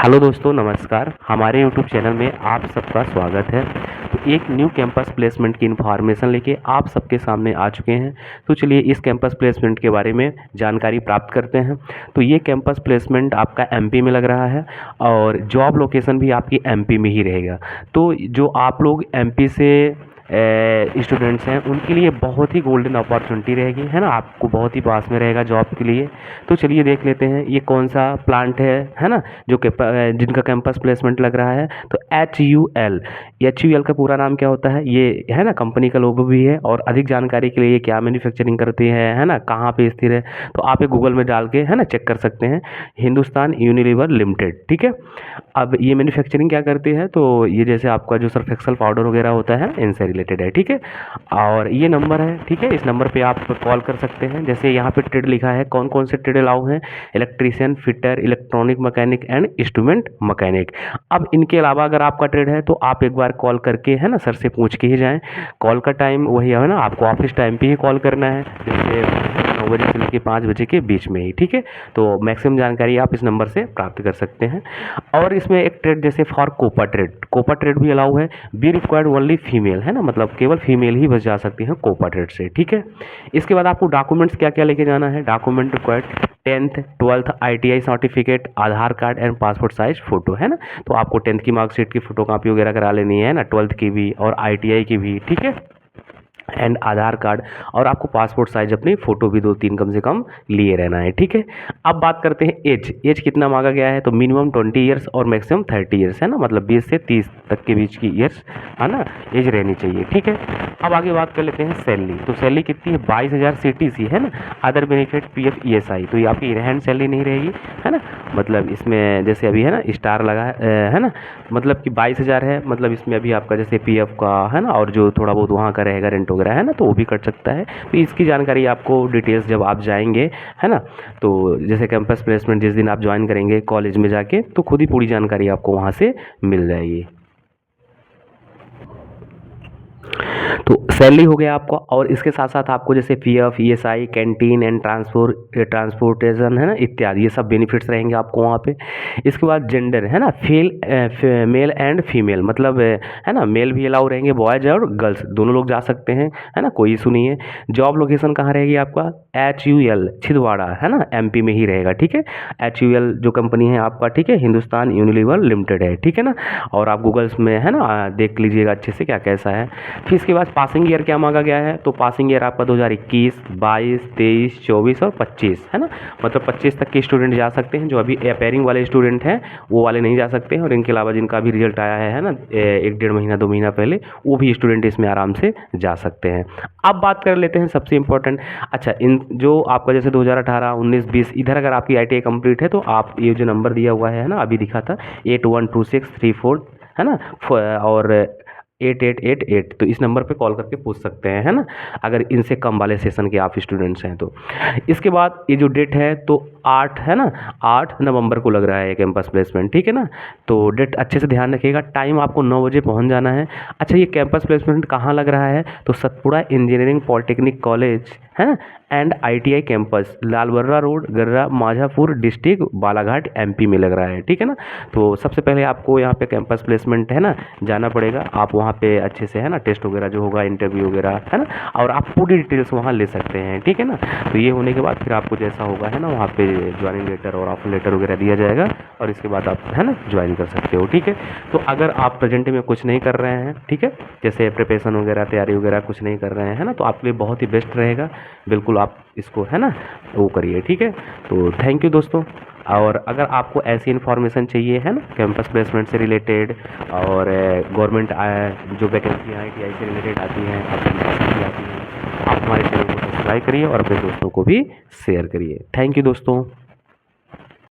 Hello दोस्तों, नमस्कार। हमारे यूट्यूब चैनल में आप सबका स्वागत है। तो एक न्यू कैंपस प्लेसमेंट की इन्फॉर्मेशन लेके आप सबके सामने आ चुके हैं। तो चलिए इस कैंपस प्लेसमेंट के बारे में जानकारी प्राप्त करते हैं। तो ये कैंपस प्लेसमेंट आपका एमपी में लग रहा है और जॉब लोकेशन भी आपकी एमपी में ही रहेगा। तो जो आप लोग एमपी से स्टूडेंट्स हैं उनके लिए बहुत ही गोल्डन अपॉर्चुनिटी रहेगी, है ना। आपको बहुत ही पास में रहेगा जॉब के लिए। तो चलिए देख लेते हैं ये कौन सा प्लांट है ना, जो कि जिनका कैंपस प्लेसमेंट लग रहा है। तो एच यू एल का पूरा नाम क्या होता है, ये है ना, कंपनी का लोगो भी है। और अधिक जानकारी के लिए ये क्या मैन्युफैक्चरिंग करती है ना, कहाँ पे स्थिर है, तो आप ये गूगल में डाल के, है ना, चेक कर सकते हैं। हिंदुस्तान यूनिलीवर लिमिटेड, ठीक है। अब ये मैन्युफैक्चरिंग क्या करती है, तो ये जैसे आपका जो सर्फ एक्सल पाउडर वगैरह होता है इनसे रिलेटेड है, ठीक है। और ये नंबर है, ठीक है, इस नंबर पे आप कॉल कर सकते हैं। जैसे यहाँ पे ट्रेड लिखा है, कौन कौन से ट्रेड अलाउ हैं, electrician, fitter, electronic mechanic and instrument mechanic. अब इनके अलावा अगर आपका ट्रेड है तो आप एक बार कॉल करके, है ना, सर से पूछ के ही जाएँ। कॉल का टाइम वही है ना, आपको ऑफिस टाइम पे ही कॉल करना है, जैसे 9 बजे से लेकर 5 बजे के बीच में ही, ठीक है। तो मैक्सिमम जानकारी आप इस नंबर से प्राप्त कर सकते हैं। और इसमें एक ट्रेड जैसे फॉर कोपा ट्रेड भी अलाउ है। बी रिक्वायर्ड ओनली फीमेल, है ना, मतलब केवल फीमेल ही बस जा सकती हैं कोपा ट्रेड से, ठीक है। इसके बाद आपको डॉक्यूमेंट्स क्या क्या लेके जाना है। Document required 10th 12th ITI certificate, Aadhaar card and passport size photo, है ना। तो आपको 10th की मार्कशीट की फोटो कॉपी वगैरह करा लेनी है ना, 12th की भी और ITI की भी, ठीक है, एंड आधार कार्ड। और आपको पासपोर्ट साइज अपनी फ़ोटो भी 2-3 कम से कम लिए रहना है, ठीक है। अब बात करते हैं एज कितना मांगा गया है। तो मिनिमम 20 ईयर्स और मैक्सिमम 30 ईयर्स, है ना, मतलब 20 से 30 तक के बीच की ईयर्स, है ना, एज रहनी चाहिए, ठीक है। अब आगे बात कर लेते हैं सैलरी। तो सैलरी कितनी है, 22,000 CTC, है ना। अदर बेनिफिट PF ESI, तो ये आपकी रहन सैलरी नहीं रहेगी, है ना। मतलब इसमें जैसे अभी है ना स्टार लगा है ना, मतलब कि 22,000 है, मतलब इसमें अभी आपका जैसे PF का, है ना, और जो थोड़ा बहुत वहाँ का रहेगा रेंट वगैरह, है ना, तो वो भी कट सकता है। तो इसकी जानकारी आपको डिटेल्स जब आप जाएंगे, है ना, तो जैसे कैंपस प्लेसमेंट जिस दिन आप ज्वाइन करेंगे कॉलेज में जाके, तो खुद ही पूरी जानकारी आपको वहाँ से मिल जाएगी। तो सैलरी हो गया आपका, और इसके साथ साथ आपको जैसे PF ESI, canteen and transportation, है ना, इत्यादि ये सब बेनिफिट्स रहेंगे आपको वहाँ पे। इसके बाद जेंडर, है ना, मेल एंड फीमेल, मतलब है ना, मेल भी अलाउ रहेंगे, बॉयज और गर्ल्स दोनों लोग जा सकते हैं, है ना, कोई इशू नहीं है। जॉब लोकेशन कहाँ रहेगी आपका, HUL छिंदवाड़ा, है ना, MP में ही रहेगा, ठीक है। HUL जो कंपनी है आपका, ठीक है, हिंदुस्तान यूनिलीवर लिमिटेड है, ठीक है ना। और आप गूगल्स में, है ना, देख लीजिएगा अच्छे से क्या कैसा है। फिर इसके बाद पासिंग ईयर क्या मांगा गया है। तो पासिंग ईयर आपका 2021, 22, 23, 24 और 25, है ना, मतलब 25 तक के स्टूडेंट जा सकते हैं। जो अभी अपेयरिंग वाले स्टूडेंट हैं वो वाले नहीं जा सकते हैं, और इनके अलावा जिनका भी रिजल्ट आया है ना, 1-1.5 महीना 2 महीना पहले, वो भी स्टूडेंट इसमें आराम से जा सकते हैं। अब बात कर लेते हैं सबसे इम्पोर्टेंट, अच्छा, इन जो आपका जैसे 2018, 19, 20 इधर अगर आपकी ITI कंप्लीट है तो आप ये जो नंबर दिया हुआ है ना, अभी दिखा था 812634, है ना, और 8888, तो इस नंबर पे कॉल करके पूछ सकते हैं, है ना, अगर इनसे कम वाले सेशन के आप स्टूडेंट्स हैं तो। इसके बाद ये जो डेट है तो 8, है ना, 8 नवंबर को लग रहा है कैंपस प्लेसमेंट, ठीक है ना। तो डेट अच्छे से ध्यान रखिएगा। टाइम आपको 9 बजे पहुंच जाना है। अच्छा, ये कैंपस प्लेसमेंट कहाँ लग रहा है, तो सतपुड़ा इंजीनियरिंग पॉलिटेक्निक कॉलेज, है ना, and ITI campus, Lalbarra road, गर्रा माझापुर डिस्ट्रिक्ट, बालाघाट MP में लग रहा है, ठीक है ना। तो सबसे पहले आपको यहाँ पे कैंपस प्लेसमेंट, है ना, जाना पड़ेगा। आप वहाँ पे अच्छे से, है ना, टेस्ट वगैरह जो होगा, इंटरव्यू वगैरह, है ना, और आप पूरी डिटेल्स वहाँ ले सकते हैं, ठीक है ना। तो ये होने के बाद फिर आपको जैसा होगा, है ना, वहाँ पे ज्वाइनिंग लेटर और ऑफर लेटर वगैरह दिया जाएगा, और इसके बाद आप, है ना, ज्वाइन कर सकते हो, ठीक है। तो अगर आप प्रेजेंट में कुछ नहीं कर रहे हैं, ठीक है, जैसे प्रिपरेशन वगैरह, तैयारी वगैरह कुछ नहीं कर रहे हैं, है ना, तो आपके लिए बहुत ही बेस्ट रहेगा। बिल्कुल आप इसको, है ना, वो करिए, ठीक है। तो थैंक यू दोस्तों। और अगर आपको ऐसी इन्फॉर्मेशन चाहिए, है ना, कैंपस प्लेसमेंट से रिलेटेड, और गवर्नमेंट जो वैकेंसी ITI से रिलेटेड आती हैं, आपकी आती हैं, आप हमारे चैनल को सब्सक्राइब करिए और अपने दोस्तों को भी शेयर करिए। थैंक यू दोस्तों।